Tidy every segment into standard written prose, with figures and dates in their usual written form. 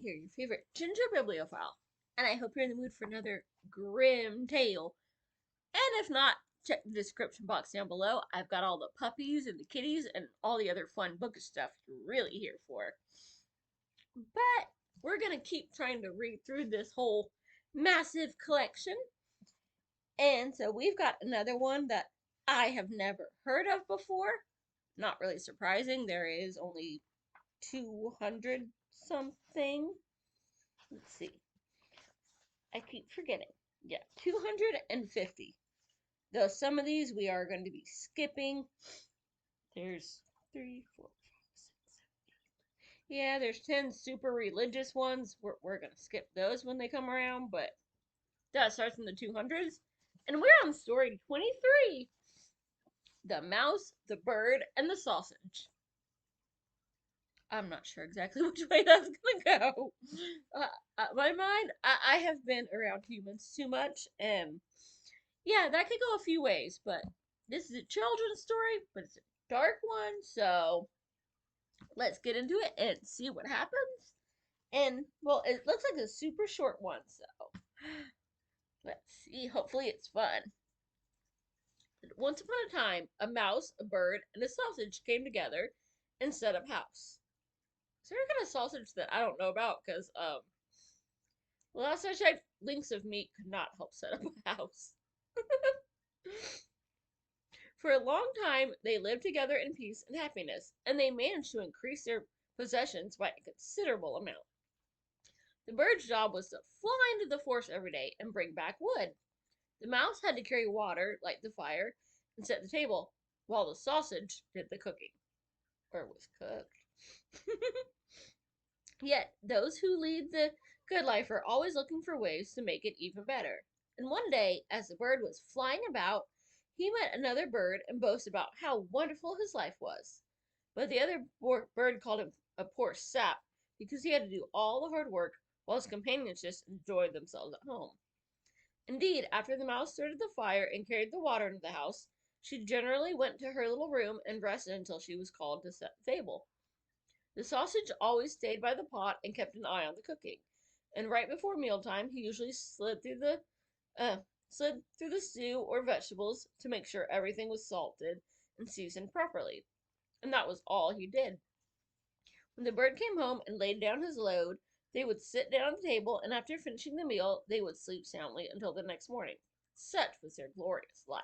here, your favorite ginger bibliophile, and I hope you're in the mood for another Grimm tale. And if not, check the description box down below. I've got all the puppies and the kitties and all the other fun bookish stuff you're really here for. But we're gonna keep trying to read through this whole massive collection. And so we've got another one that I have never heard of before. Not really surprising. There is only 200 something. Let's see. I keep forgetting. Yeah, 250. Though some of these we are going to be skipping. There's 3, 4, 5, 6, 7, 8. Yeah, there's 10 super religious ones. We're going to skip those when they come around, but that starts in the 200s. And we're on story 23. The mouse, the bird, and the sausage. I'm not sure exactly which way that's gonna go. My mind, I have been around humans too much, and yeah, that could go a few ways, but this is a children's story, but it's a dark one, so let's get into it and see what happens. And, well, it looks like a super short one, so let's see. Hopefully it's fun. Once upon a time, a mouse, a bird, and a sausage came together and set up house. Is there a kind of sausage that I don't know about? Because, well, last I checked, links of meat could not help set up a house. For a long time, they lived together in peace and happiness, and they managed to increase their possessions by a considerable amount. The bird's job was to fly into the forest every day and bring back wood. The mouse had to carry water, light the fire, and set the table, while the sausage did the cooking. Or was cooked. Yet, those who lead the good life are always looking for ways to make it even better. And one day, as the bird was flying about, he met another bird and boasted about how wonderful his life was. But the other bird called him a poor sap because he had to do all the hard work while his companions just enjoyed themselves at home. Indeed, after the mouse started the fire and carried the water into the house, she generally went to her little room and rested until she was called to set the table. The sausage always stayed by the pot and kept an eye on the cooking, and right before mealtime he usually slid through the stew or vegetables to make sure everything was salted and seasoned properly. And that was all he did. When the bird came home and laid down his load, they would sit down at the table, and after finishing the meal, they would sleep soundly until the next morning. Such was their glorious life.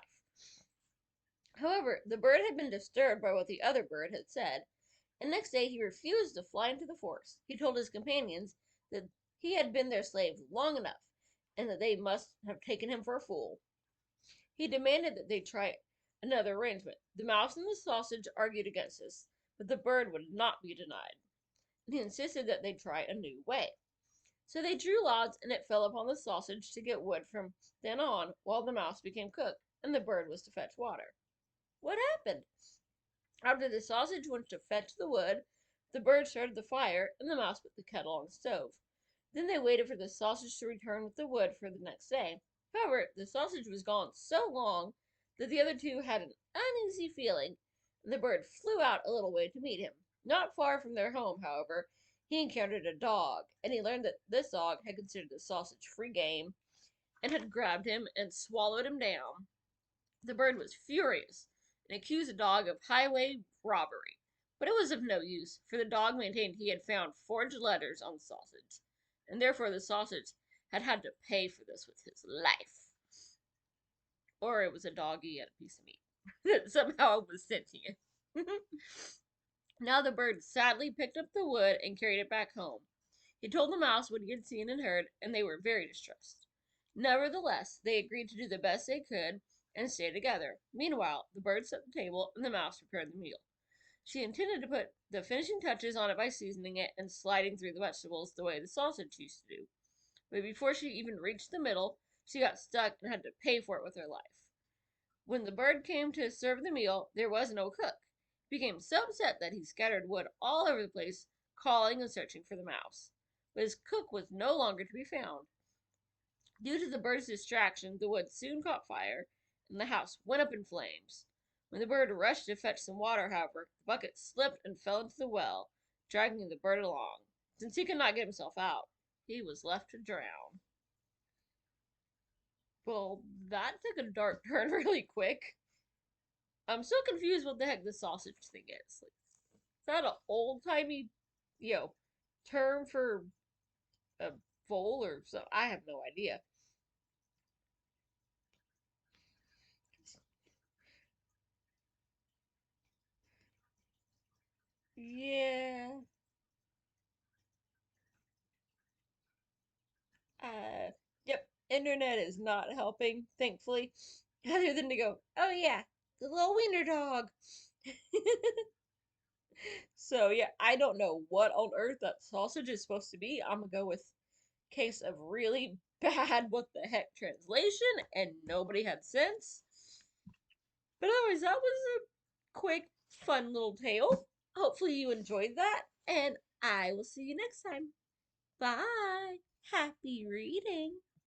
However, the bird had been disturbed by what the other bird had said, and next day he refused to fly into the forest. He told his companions that he had been their slave long enough, and that they must have taken him for a fool. He demanded that they try another arrangement. The mouse and the sausage argued against this, but the bird would not be denied. He insisted that they try a new way. So they drew lots, and it fell upon the sausage to get wood from then on, while the mouse became cook, and the bird was to fetch water. What happened? After the sausage went to fetch the wood, the bird started the fire, and the mouse put the kettle on the stove. Then they waited for the sausage to return with the wood for the next day. However, the sausage was gone so long that the other two had an uneasy feeling, and the bird flew out a little way to meet him. Not far from their home, however, he encountered a dog, and he learned that this dog had considered the sausage free game and had grabbed him and swallowed him down. The bird was furious and accused the dog of highway robbery, but it was of no use, for the dog maintained he had found forged letters on the sausage, and therefore the sausage had had to pay for this with his life. Or it was a doggy and a piece of meat that somehow was sentient. Now the bird sadly picked up the wood and carried it back home. He told the mouse what he had seen and heard, and they were very distressed. Nevertheless, they agreed to do the best they could and stay together. Meanwhile, the bird set the table and the mouse prepared the meal. She intended to put the finishing touches on it by seasoning it and sliding through the vegetables the way the sausage used to do. But before she even reached the middle, she got stuck and had to pay for it with her life. When the bird came to serve the meal, there was no cook. He became so upset that he scattered wood all over the place, calling and searching for the mouse. But his cook was no longer to be found. Due to the bird's distraction, the wood soon caught fire, and the house went up in flames. When the bird rushed to fetch some water, however, the bucket slipped and fell into the well, dragging the bird along. Since he could not get himself out, he was left to drown. Well, that took a dark turn really quick. I'm so confused what the heck this sausage thing is. Like, is that an old timey, you know, term for a vole or so? I have no idea. Yeah. Uh, yep. Internet is not helping, thankfully. Other than to go, oh yeah, the little wiener dog. So yeah, I don't know what on earth that sausage is supposed to be. I'm gonna go with case of really bad what the heck translation, and nobody had sense. But anyways, that was a quick, fun little tale. Hopefully you enjoyed that, and I will see you next time. Bye. Happy reading.